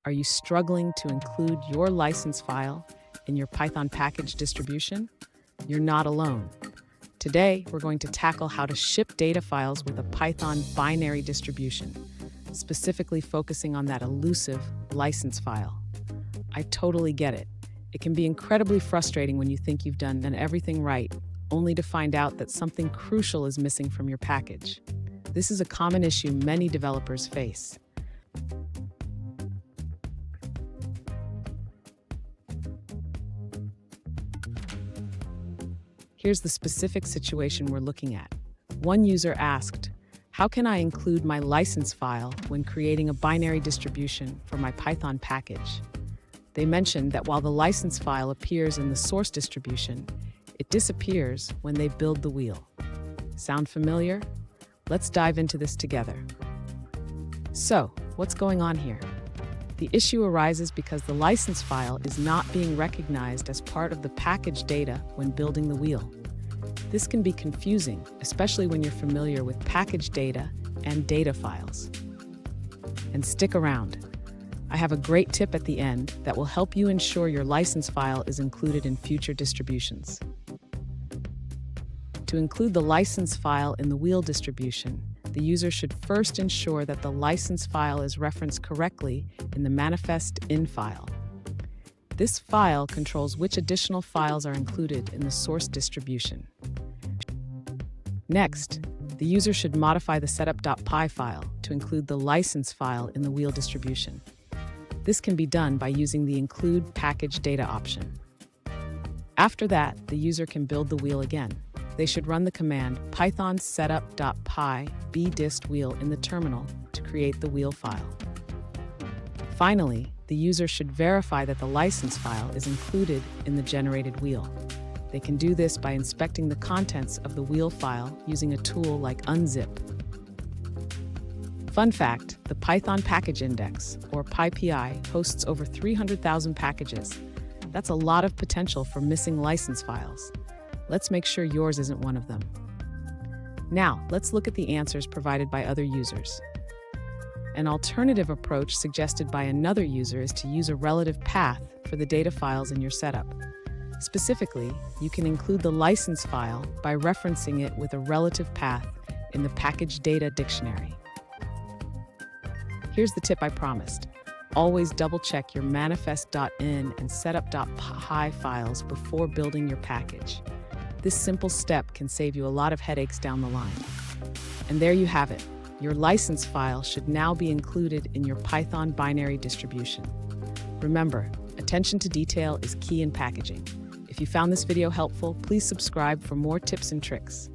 Are you struggling to include your license file in your Python package distribution? You're not alone. Today, we're going to tackle how to ship data files with a Python binary distribution, specifically focusing on that elusive license file. I totally get it. It can be incredibly frustrating when you think you've done everything right, only to find out that something crucial is missing from your package. This is a common issue many developers face. Here's the specific situation we're looking at. One user asked, "How can I include my license file when creating a binary distribution for my Python package?" They mentioned that while the license file appears in the source distribution, it disappears when they build the wheel. Sound familiar? Let's dive into this together. So, what's going on here? The issue arises because the license file is not being recognized as part of the package data when building the wheel. This can be confusing, especially when you're familiar with package data and data files. And stick around. I have a great tip at the end that will help you ensure your license file is included in future distributions. To include the license file in the wheel distribution, the user should first ensure that the license file is referenced correctly in the manifest in file. This file controls which additional files are included in the source distribution. Next, the user should modify the setup.py file to include the license file in the wheel distribution. This can be done by using the include package data option. After that, the user can build the wheel again. They should run the command python setup.py bdist wheel in the terminal to create the wheel file. Finally, the user should verify that the license file is included in the generated wheel. They can do this by inspecting the contents of the wheel file using a tool like unzip. Fun fact, the Python package index, or PyPI, hosts over 300,000 packages. That's a lot of potential for missing license files. Let's make sure yours isn't one of them. Now, let's look at the answers provided by other users. An alternative approach suggested by another user is to use a relative path for the data files in your setup. Specifically, you can include the license file by referencing it with a relative path in the package data dictionary. Here's the tip I promised. Always double-check your manifest.in and setup.py files before building your package. This simple step can save you a lot of headaches down the line. And there you have it. Your license file should now be included in your Python binary distribution. Remember, attention to detail is key in packaging. If you found this video helpful, please subscribe for more tips and tricks.